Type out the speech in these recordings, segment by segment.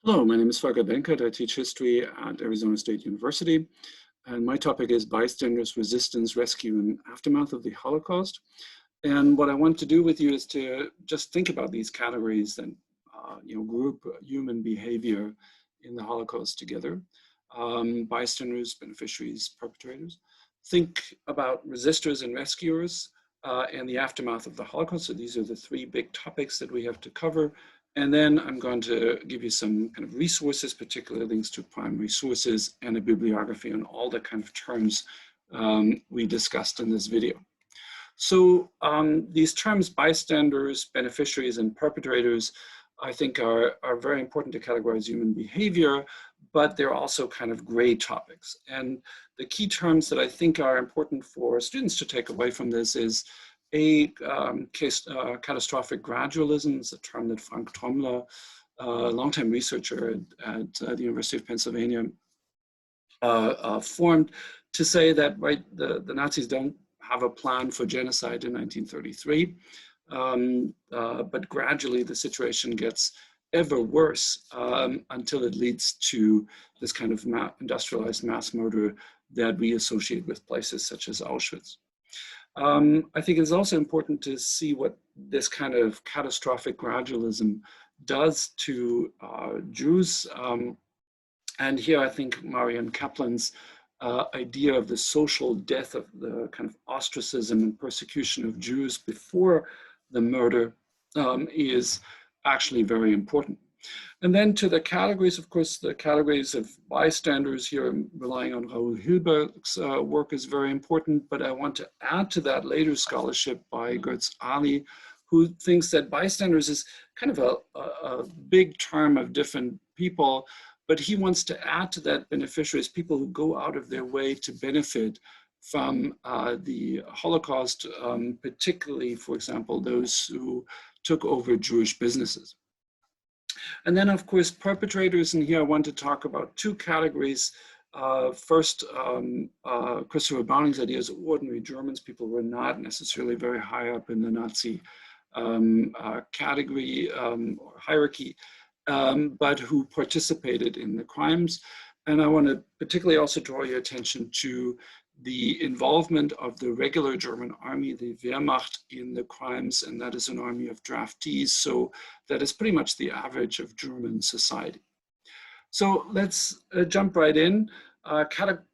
Hello, my name is Benkert. I teach history at Arizona State University, and my topic is Bystanders, Resistance, Rescue, and Aftermath of the Holocaust. And what I want to do with you is to just think about these categories and group human behavior in the Holocaust together. Bystanders, beneficiaries, perpetrators. Think about resistors and rescuers and the aftermath of the Holocaust. So these are the three big topics that we have to cover. And then I'm going to give you some kind of resources, particular links to primary sources and a bibliography on all the kind of terms we discussed in this video. So these terms, bystanders, beneficiaries, and perpetrators, I think are very important to categorize human behavior, but they're also kind of gray topics. And the key terms that I think are important for students to take away from this is catastrophic gradualism. Is a term that Frank Trommler, a longtime researcher at the University of Pennsylvania, formed to say that the Nazis don't have a plan for genocide in 1933, but gradually the situation gets ever worse until it leads to this kind of industrialized mass murder that we associate with places such as Auschwitz. I think it's also important to see what this kind of catastrophic gradualism does to Jews. And here I think Marian Kaplan's idea of the social death of the kind of ostracism and persecution of Jews before the murder is actually very important. And then to the categories, of course, the categories of bystanders here, relying on Raoul Hilberg's work is very important, but I want to add to that later scholarship by Gertz Ali, who thinks that bystanders is kind of a big term of different people, but he wants to add to that beneficiaries, people who go out of their way to benefit from the Holocaust, particularly, for example, those who took over Jewish businesses. And then, of course, perpetrators, and here I want to talk about two categories. First, Christopher Browning's ideas of ordinary Germans, people who were not necessarily very high up in the Nazi category or hierarchy, but who participated in the crimes. And I want to particularly also draw your attention to the involvement of the regular German army, the Wehrmacht, in the crimes, and that is an army of draftees. So that is pretty much the average of German society. So let's jump right in.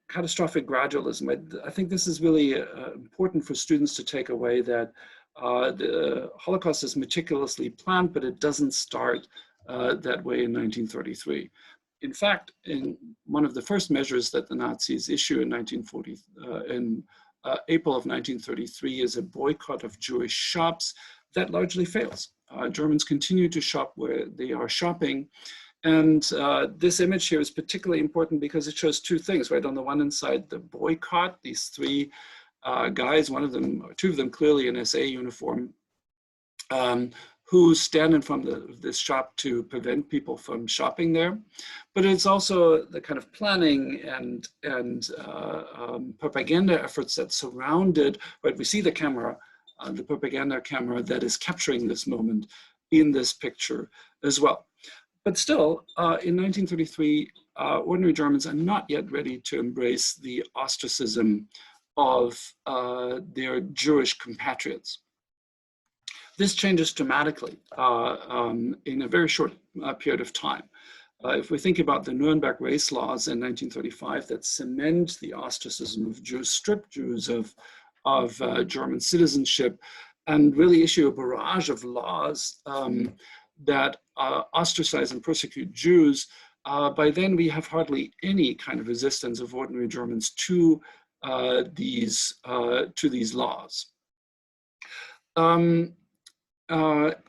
Catastrophic gradualism. I think this is really important for students to take away, that the Holocaust is meticulously planned, but it doesn't start that way in 1933. In fact, in one of the first measures that the Nazis issue in April of 1933 is a boycott of Jewish shops that largely fails. Germans continue to shop where they are shopping. And this image here is particularly important because it shows two things, right? On the one hand side, the boycott, these three guys, one of them, or two of them clearly in SA uniform, who stand in front of this shop to prevent people from shopping there. But it's also the kind of planning and propaganda efforts that surrounded, right? We see the camera, the propaganda camera that is capturing this moment in this picture as well. But still, in 1933, ordinary Germans are not yet ready to embrace the ostracism of their Jewish compatriots. This changes dramatically in a very short period of time. If we think about the Nuremberg race laws in 1935 that cement the ostracism of Jews, strip Jews of German citizenship, and really issue a barrage of laws that ostracize and persecute Jews, by then we have hardly any kind of resistance of ordinary Germans to these laws.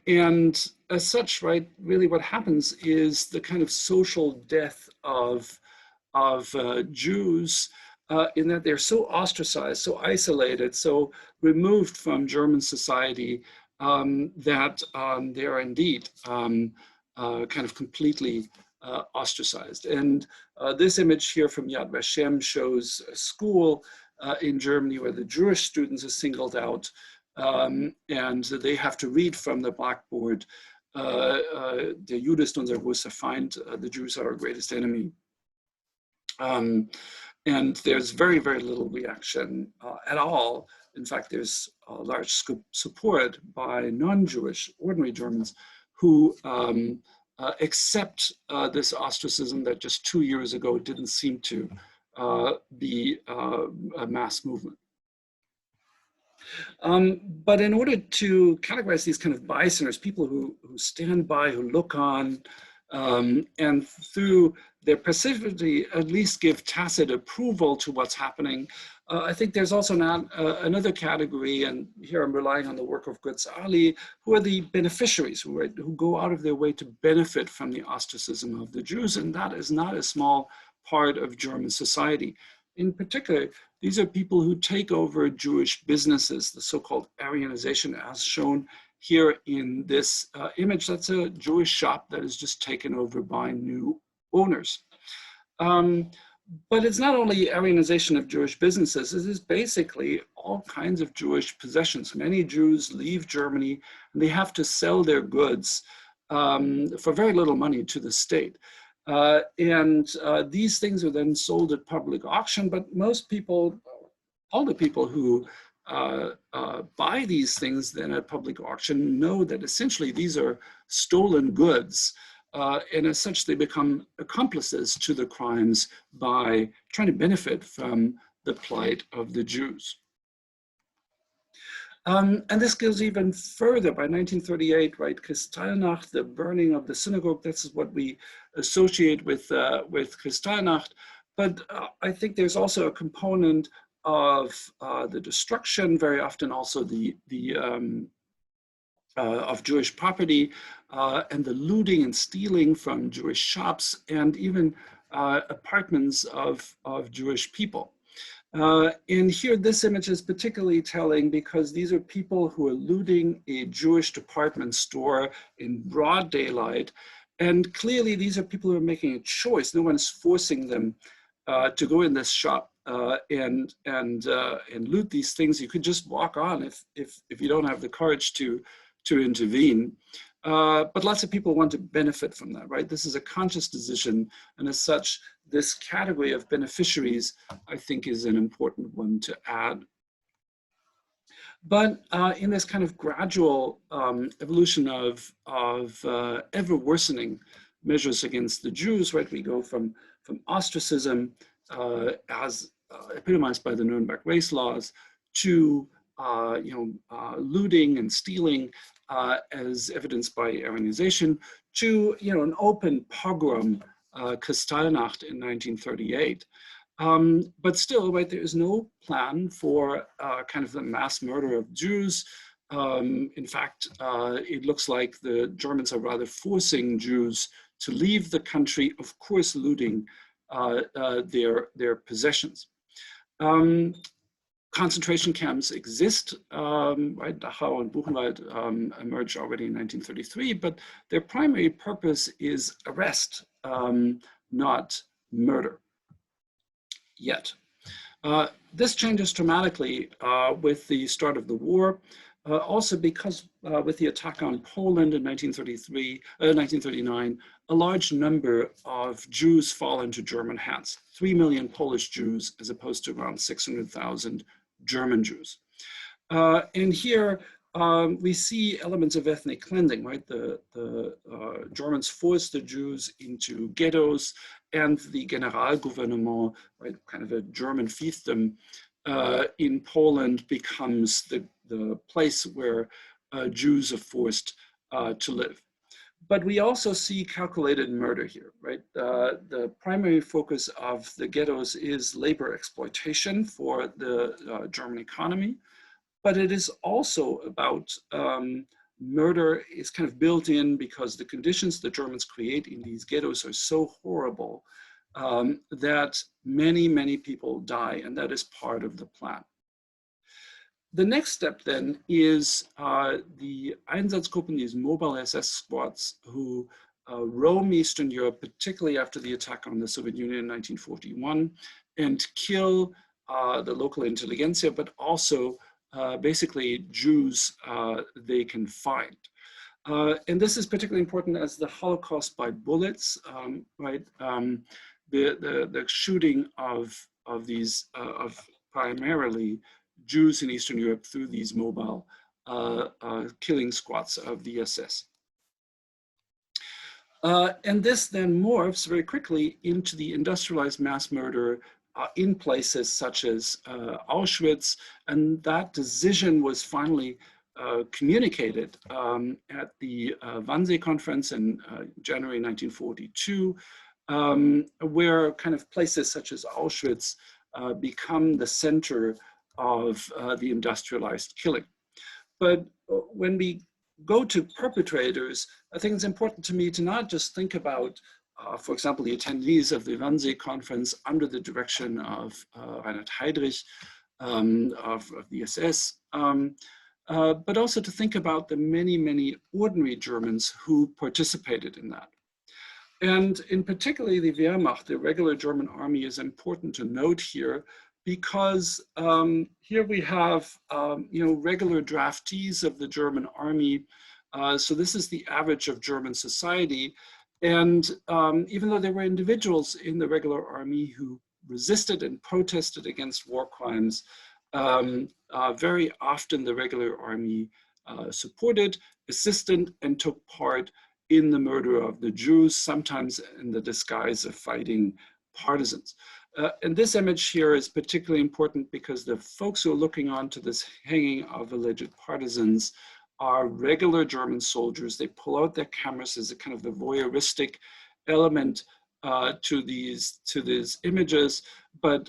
And as such, right, really what happens is the kind of social death of Jews in that they're so ostracized, so isolated, so removed from German society that they are indeed kind of completely ostracized. And this image here from Yad Vashem shows a school in Germany where the Jewish students are singled out, and they have to read from the blackboard der Jude ist unser größter Feind, the Jews are our greatest enemy. And there's very, very little reaction at all. In fact, there's a large support by non-Jewish, ordinary Germans who accept this ostracism that just 2 years ago didn't seem to be a mass movement. But in order to categorize these kind of bystanders, people who stand by, who look on, and through their passivity at least give tacit approval to what's happening, I think there's also another category, and here I'm relying on the work of Götz Ali, who are the beneficiaries, who go out of their way to benefit from the ostracism of the Jews, and that is not a small part of German society. In particular, these are people who take over Jewish businesses, the so-called Aryanization, as shown here in this image. That's a Jewish shop that is just taken over by new owners. But it's not only Aryanization of Jewish businesses, it is basically all kinds of Jewish possessions. Many Jews leave Germany and they have to sell their goods for very little money to the state. These things are then sold at public auction, but most people, all the people who buy these things then at public auction know that essentially these are stolen goods. And as such, they become accomplices to the crimes by trying to benefit from the plight of the Jews. And this goes even further. By 1938, right, Kristallnacht, the burning of the synagogue, this is what we associate with Kristallnacht. But I think there's also a component of the destruction, very often also of Jewish property, and the looting and stealing from Jewish shops, and even apartments of Jewish people. And here, this image is particularly telling because these are people who are looting a Jewish department store in broad daylight. And clearly, these are people who are making a choice. No one's forcing them to go in this shop and loot these things. You could just walk on if you don't have the courage to intervene. But lots of people want to benefit from that, right? This is a conscious decision, and as such, this category of beneficiaries, I think, is an important one to add. But in this kind of gradual evolution of ever worsening measures against the Jews, right? We go from ostracism as epitomized by the Nuremberg race laws to looting and stealing as evidenced by Aryanization, to an open pogrom, Kristallnacht in 1938. But still, right, there is no plan for kind of the mass murder of Jews. In fact, it looks like the Germans are rather forcing Jews to leave the country, of course, looting their possessions. Concentration camps exist, right? Dachau and Buchenwald emerged already in 1933, but their primary purpose is arrest, not murder, yet. This changes dramatically with the start of the war, also because with the attack on Poland in 1939, a large number of Jews fall into German hands, 3 million Polish Jews, as opposed to around 600,000 German Jews. And here we see elements of ethnic cleansing, right? The Germans forced the Jews into ghettos, and the Generalgouvernement, right, kind of a German fiefdom in Poland, becomes the place where Jews are forced to live. But we also see calculated murder here, right? The primary focus of the ghettos is labor exploitation for the German economy, but it is also about murder is kind of built in because the conditions the Germans create in these ghettos are so horrible that many, many people die, and that is part of the plan. The next step then is the Einsatzgruppen, these mobile SS squads who roam Eastern Europe, particularly after the attack on the Soviet Union in 1941, and kill the local intelligentsia, but also basically Jews they can find. And this is particularly important as the Holocaust by bullets, right? The shooting of these, of primarily Jews in Eastern Europe through these mobile killing squads of the SS. And this then morphs very quickly into the industrialized mass murder in places such as Auschwitz, and that decision was finally communicated at the Wannsee Conference in January 1942, where kind of places such as Auschwitz become the center of the industrialized killing. But when we go to perpetrators, I think it's important to me to not just think about, for example, the attendees of the Wannsee Conference under the direction of Reinhard Heydrich of the SS, but also to think about the many, many ordinary Germans who participated in that. And in particularly the Wehrmacht, the regular German army, is important to note here, because here we have regular draftees of the German army. So this is the average of German society. And even though there were individuals in the regular army who resisted and protested against war crimes, very often the regular army supported, assisted, and took part in the murder of the Jews, sometimes in the disguise of fighting partisans. And this image here is particularly important because the folks who are looking on to this hanging of alleged partisans are regular German soldiers. They pull out their cameras as a kind of the voyeuristic element to these images, but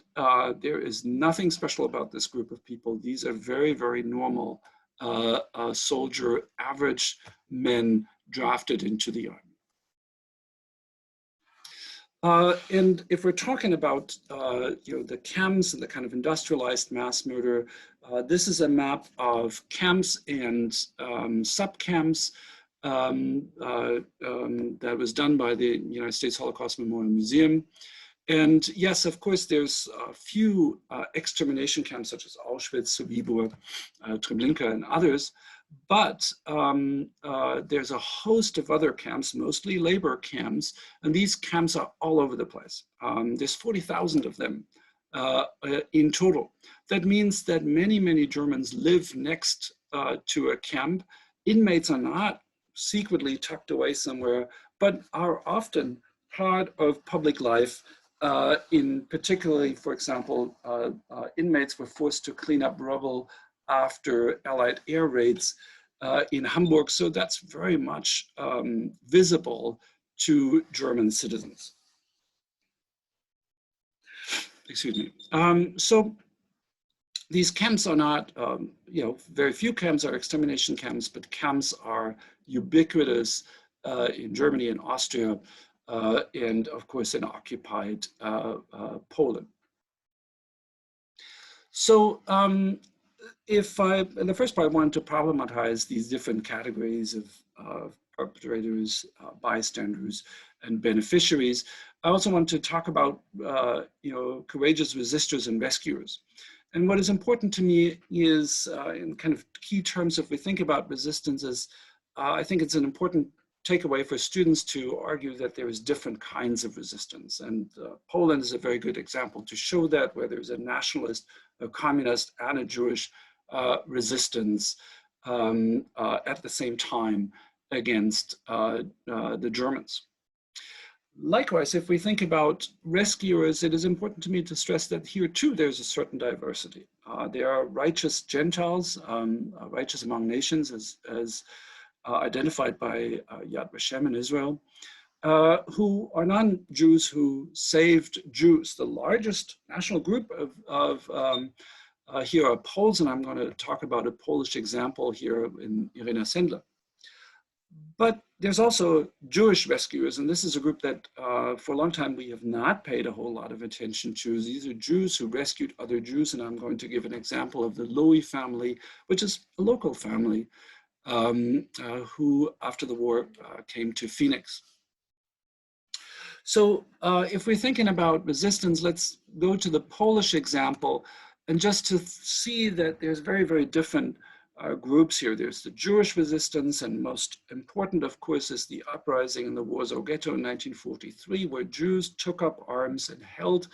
there is nothing special about this group of people. These are very, very normal soldier, average men drafted into the army. And if we're talking about the camps and the kind of industrialized mass murder, this is a map of camps and sub-camps that was done by the United States Holocaust Memorial Museum. And yes, of course, there's a few extermination camps such as Auschwitz, Sobibor, Treblinka, and others. But there's a host of other camps, mostly labor camps, and these camps are all over the place. There's 40,000 of them in total. That means that many, many Germans live next to a camp. Inmates are not secretly tucked away somewhere, but are often part of public life. In particularly, for example, inmates were forced to clean up rubble after Allied air raids in Hamburg. So that's very much visible to German citizens. Excuse me. So these camps are not, very few camps are extermination camps, but camps are ubiquitous in Germany and Austria, and of course in occupied Poland. So in the first part, I wanted to problematize these different categories of perpetrators, bystanders, and beneficiaries. I also want to talk about, courageous resistors and rescuers. And what is important to me is, in kind of key terms, if we think about resistance, is I think it's an important takeaway for students to argue that there is different kinds of resistance. And Poland is a very good example to show that, where there's a nationalist, a communist, and a Jewish resistance at the same time against the Germans. Likewise, if we think about rescuers, it is important to me to stress that here too there's a certain diversity. There are righteous Gentiles, righteous among nations, as identified by Yad Vashem in Israel, who are non-Jews who saved Jews. The largest national group of here are Poles, and I'm going to talk about a Polish example here in Irina Sendler. But there's also Jewish rescuers, and this is a group that for a long time we have not paid a whole lot of attention to. These are Jews who rescued other Jews, and I'm going to give an example of the Lowy family, which is a local family who, after the war, came to Phoenix. So if we're thinking about resistance, let's go to the Polish example, and just to see that there's very, very different groups here. There's the Jewish resistance, and most important, of course, is the uprising in the Warsaw Ghetto in 1943, where Jews took up arms and held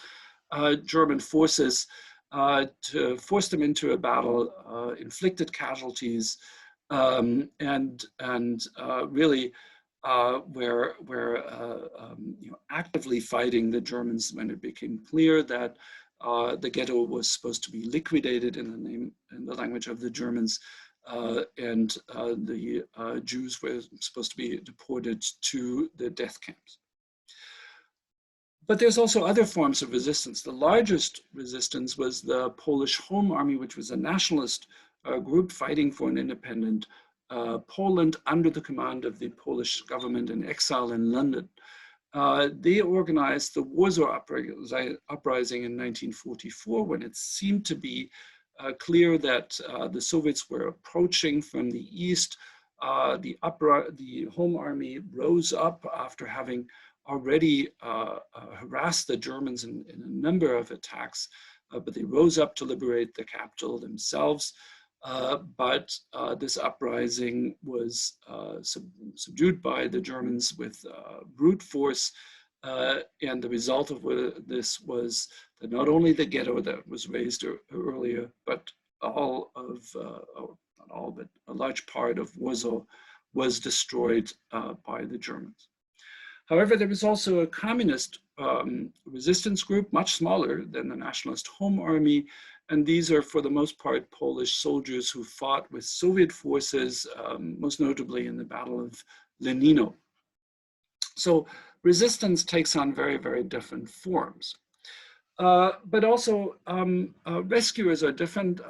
German forces to force them into a battle, inflicted casualties, and really were actively fighting the Germans when it became clear that the ghetto was supposed to be liquidated in the language of the Germans, and the Jews were supposed to be deported to the death camps. But there's also other forms of resistance. The largest resistance was the Polish Home Army, which was a nationalist group fighting for an independent Poland under the command of the Polish government in exile in London. They organized the Warsaw Uprising in 1944, when it seemed to be clear that the Soviets were approaching from the east. The Home Army rose up after having already harassed the Germans in a number of attacks, but they rose up to liberate the capital themselves. But this uprising was subdued by the Germans with brute force, and the result of this was that not only the ghetto that was raised earlier, but all of, not all, but a large part of Warsaw was destroyed by the Germans. However, there was also a communist resistance group, much smaller than the Nationalist Home Army, and these are, for the most part, Polish soldiers who fought with Soviet forces, most notably in the Battle of Lenino. So resistance takes on very, very different forms. But also rescuers are different.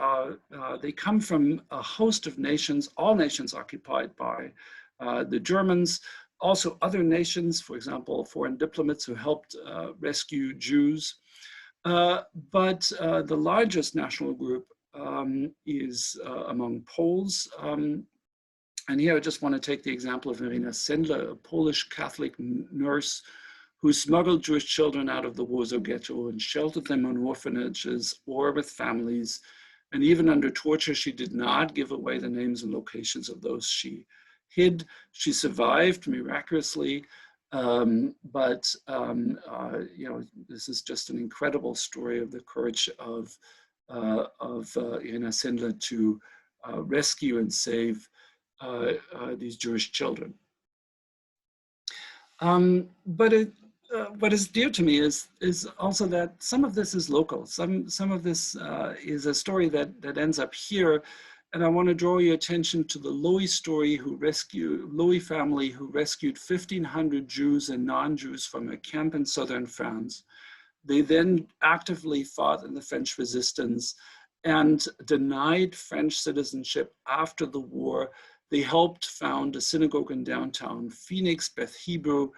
They come from a host of nations, all nations occupied by the Germans, also other nations, for example, foreign diplomats who helped rescue Jews. But the largest national group is among Poles. And here I just want to take the example of Irina Sendler, a Polish Catholic nurse who smuggled Jewish children out of the Warsaw Ghetto and sheltered them in orphanages or with families. And even under torture, she did not give away the names and locations of those she hid. She survived miraculously, but this is just an incredible story of the courage of Irina Sendler to rescue and save these Jewish children. What is dear to me is also that some of this is local. Some of this is a story that ends up here. And I want to draw your attention to the Lowy story, Lowy family who rescued 1,500 Jews and non-Jews from a camp in southern France. They then actively fought in the French resistance and denied French citizenship after the war. They helped found a synagogue in downtown Phoenix, Beth Hebrew.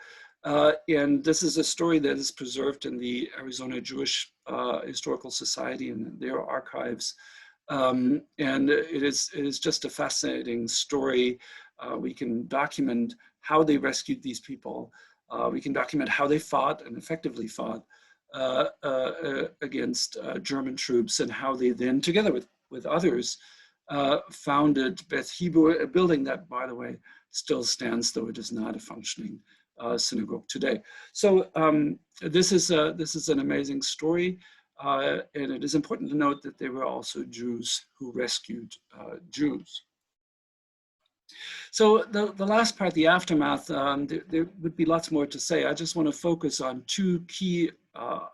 And this is a story that is preserved in the Arizona Jewish Historical Society and their archives. And it is just a fascinating story. We can document how they rescued these people. We can document how they fought and effectively fought against German troops, and how they then, together with others, founded Beth Hebrew, a building that, by the way, still stands, though it is not a functioning synagogue today. So this is an amazing story. And it is important to note that there were also Jews who rescued Jews. So the last part, the aftermath, there would be lots more to say. I just want to focus on two key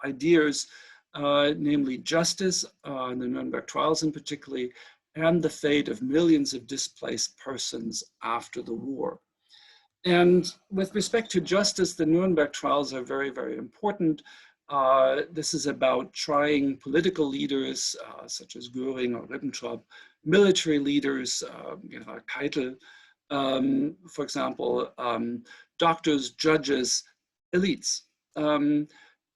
ideas, namely justice, the Nuremberg Trials in particular, and the fate of millions of displaced persons after the war. And with respect to justice, the Nuremberg Trials are very, very important. This is about trying political leaders such as Göring or Ribbentrop, military leaders, Keitel, for example, doctors, judges, elites. And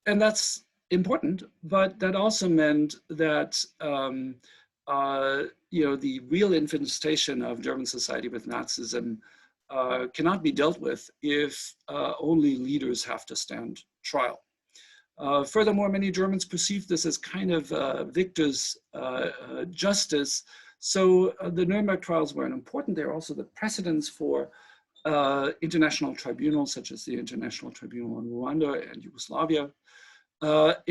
that's important, but that also meant that the real infestation of German society with Nazism cannot be dealt with if only leaders have to stand trial. Furthermore, many Germans perceive this as kind of victor's justice, So the Nuremberg trials were important. They're also the precedents for international tribunals, such as the International Tribunal on Rwanda and Yugoslavia. But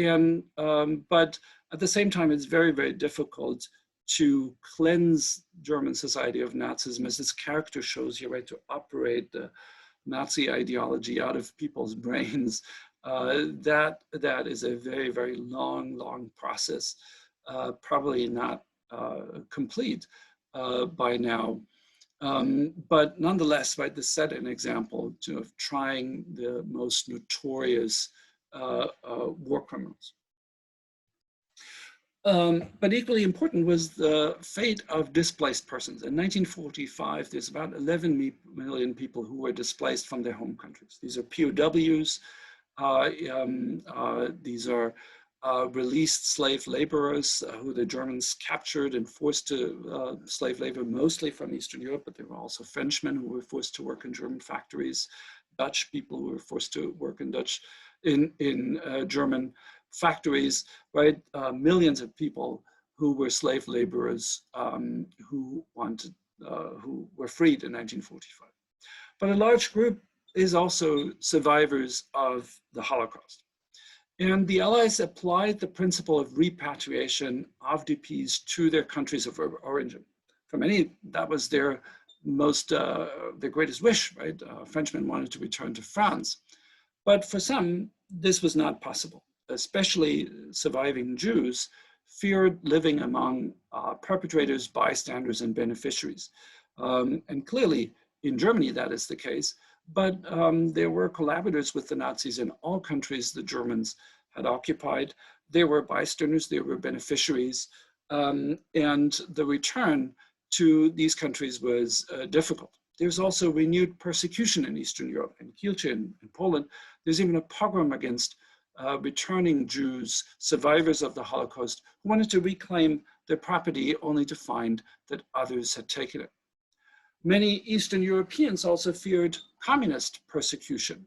at the same time, it's very, very difficult to cleanse German society of Nazism, as this character shows here, right, to operate the Nazi ideology out of people's brains. That is a very, very long process, probably not complete by now. But nonetheless, right, this set an example of trying the most notorious war criminals. But equally important was the fate of displaced persons. In 1945, there's about 11 million people who were displaced from their home countries. These are POWs. These are released slave laborers who the Germans captured and forced to slave labor, mostly from Eastern Europe, but there were also Frenchmen who were forced to work in German factories, Dutch people who were forced to work in German factories, right? Millions of people who were slave laborers who were freed in 1945. But a large group is also survivors of the Holocaust. And the Allies applied the principle of repatriation of DPs to their countries of origin. For many, that was their greatest wish, right? Frenchmen wanted to return to France. But for some, this was not possible. Especially surviving Jews feared living among perpetrators, bystanders, and beneficiaries. And clearly, in Germany, that is the case. But there were collaborators with the Nazis in all countries the Germans had occupied. There were bystanders, there were beneficiaries, and the return to these countries was difficult. There's also renewed persecution in Eastern Europe, in Kielce, in Poland. There's even a pogrom against returning Jews, survivors of the Holocaust, who wanted to reclaim their property only to find that others had taken it. Many Eastern Europeans also feared communist persecution.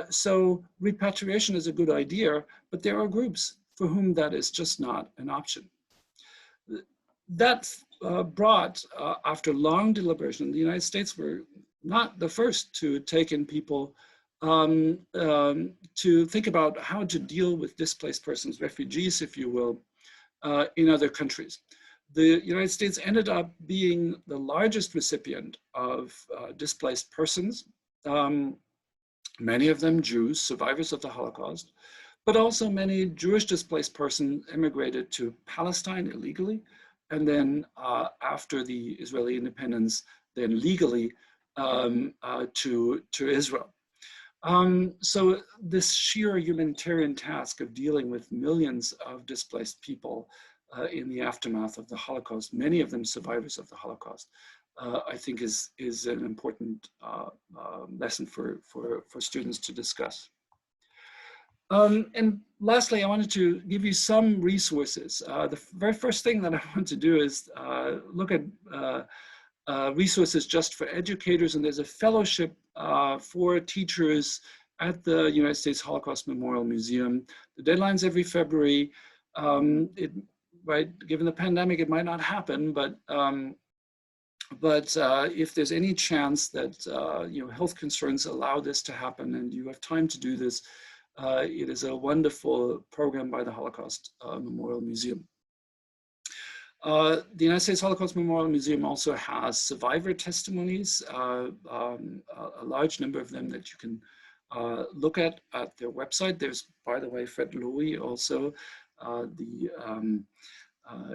So repatriation is a good idea, but there are groups for whom that is just not an option. That brought, after long deliberation, the United States were not the first to take in people to think about how to deal with displaced persons, refugees, if you will, in other countries. The United States ended up being the largest recipient of displaced persons, many of them Jews, survivors of the Holocaust, but also many Jewish displaced persons immigrated to Palestine illegally, and then after the Israeli independence, then legally to Israel. So this sheer humanitarian task of dealing with millions of displaced people in the aftermath of the Holocaust, many of them survivors of the Holocaust, I think is an important lesson for students to discuss. And lastly, I wanted to give you some resources. The very first thing that I want to do is look at resources just for educators, and there's a fellowship for teachers at the United States Holocaust Memorial Museum. The deadline's every February. Given the pandemic, it might not happen, but if there's any chance that health concerns allow this to happen and you have time to do this, it is a wonderful program by the Holocaust Memorial Museum. The United States Holocaust Memorial Museum also has survivor testimonies, a large number of them that you can look at their website. There's, by the way, Fred Lowy, also the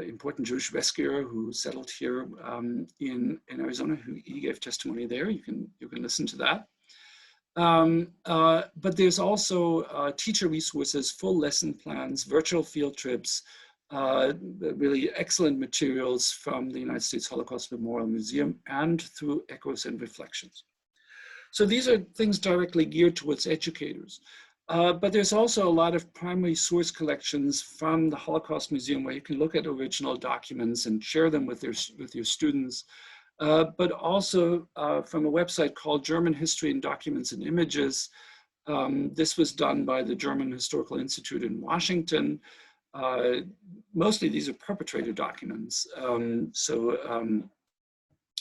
important Jewish rescuer who settled here in Arizona, he gave testimony there. You can listen to that. But there's also teacher resources, full lesson plans, virtual field trips, really excellent materials from the United States Holocaust Memorial Museum and through Echoes and Reflections. So these are things directly geared towards educators. But there's also a lot of primary source collections from the Holocaust Museum where you can look at original documents and share them with your students. But also from a website called German History in Documents and Images. This was done by the German Historical Institute in Washington. mostly these are perpetrator documents.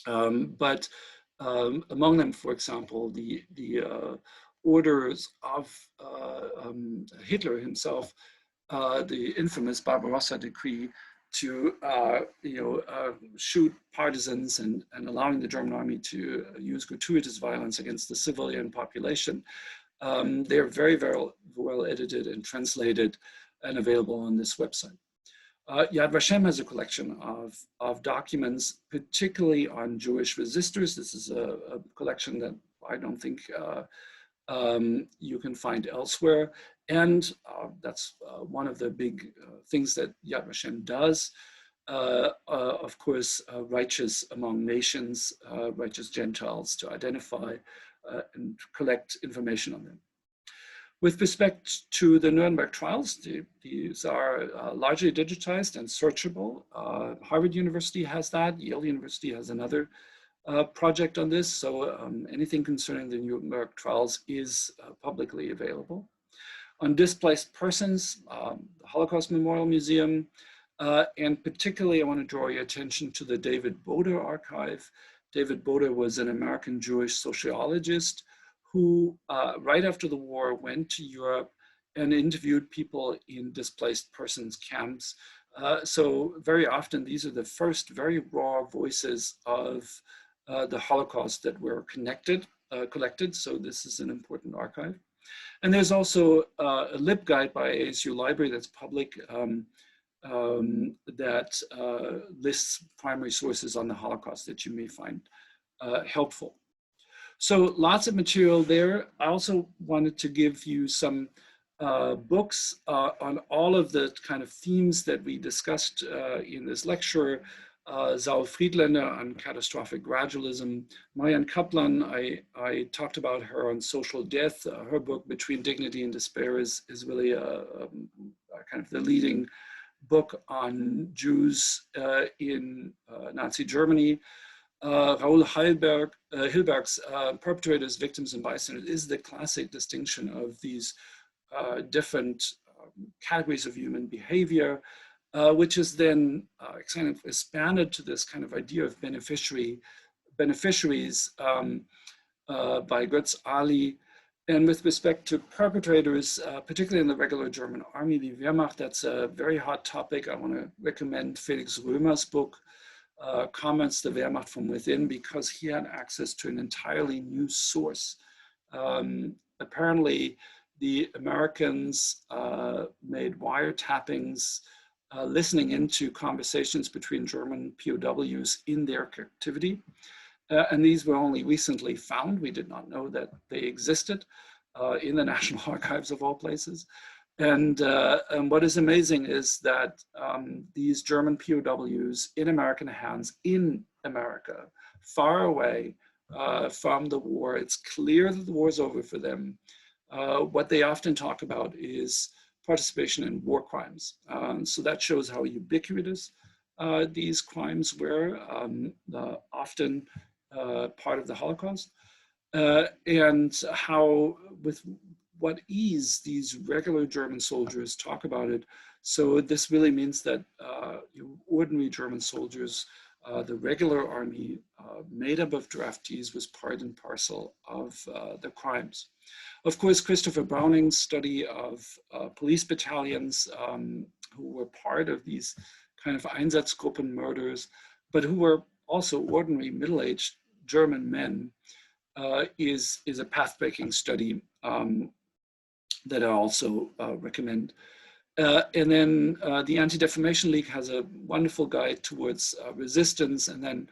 But among them, for example, the orders of Hitler himself, the infamous Barbarossa decree to shoot partisans and allowing the German army to use gratuitous violence against the civilian population. They're very, very well edited and translated and available on this website. Yad Vashem has a collection of documents, particularly on Jewish resistors. This is a collection that I don't think you can find elsewhere. And that's one of the big things that Yad Vashem does. Of course, righteous among nations, righteous Gentiles, to identify and collect information on them. With respect to the Nuremberg Trials, these are largely digitized and searchable. Harvard University has that. Yale University has another project on this. So anything concerning the Nuremberg Trials is publicly available. On Displaced Persons, the Holocaust Memorial Museum, and particularly I want to draw your attention to the David Boder archive. David Boder was an American Jewish sociologist who, right after the war, went to Europe and interviewed people in displaced persons camps. So very often, these are the first very raw voices of the Holocaust that were collected. So this is an important archive. And there's also a LibGuide by ASU Library that's public that lists primary sources on the Holocaust that you may find helpful. So lots of material there. I also wanted to give you some books on all of the kind of themes that we discussed in this lecture. Saul Friedländer on catastrophic gradualism. Marianne Kaplan, I talked about her on social death. Her book, Between Dignity and Despair, is really a kind of the leading book on Jews in Nazi Germany. Raoul Hilberg's Perpetrators, Victims, and Bystanders is the classic distinction of these different categories of human behavior, which is then kind of expanded to this kind of idea of beneficiaries by Götz Ali. And with respect to perpetrators, particularly in the regular German army, the Wehrmacht, that's a very hot topic. I want to recommend Felix Römer's book, Comments the Wehrmacht from Within, because he had access to an entirely new source. Apparently, the Americans made wiretappings, listening into conversations between German POWs in their captivity. And these were only recently found. We did not know that they existed in the National Archives of all places. And what is amazing is that these German POWs in American hands in America, far away from the war, it's clear that the war is over for them. What they often talk about is participation in war crimes. So that shows how ubiquitous these crimes were, often part of the Holocaust, and how with what ease these regular German soldiers talk about it. So this really means that ordinary German soldiers, the regular army made up of draftees, was part and parcel of the crimes. Of course, Christopher Browning's study of police battalions who were part of these kind of Einsatzgruppen murders, but who were also ordinary middle-aged German men, is a path-breaking study that I also recommend. And then the Anti-Defamation League has a wonderful guide towards resistance. And then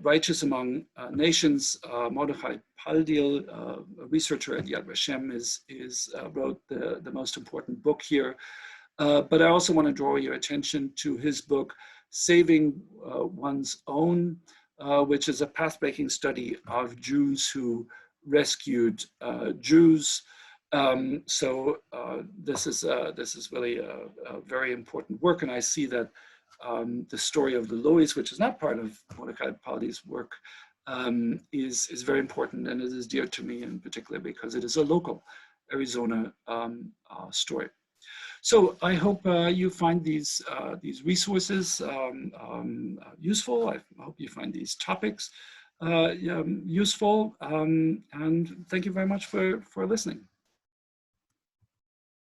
Righteous Among Nations, Mordechai Paldil, a researcher at Yad Vashem, wrote the most important book here. But I also want to draw your attention to his book, Saving One's Own, which is a path-breaking study of Jews who rescued Jews. So this is really a very important work, and I see that the story of the Lois, which is not part of Mordechai Paldil's work, is very important, and it is dear to me in particular because it is a local Arizona story. So I hope you find these resources useful. I hope you find these topics useful. And thank you very much for listening.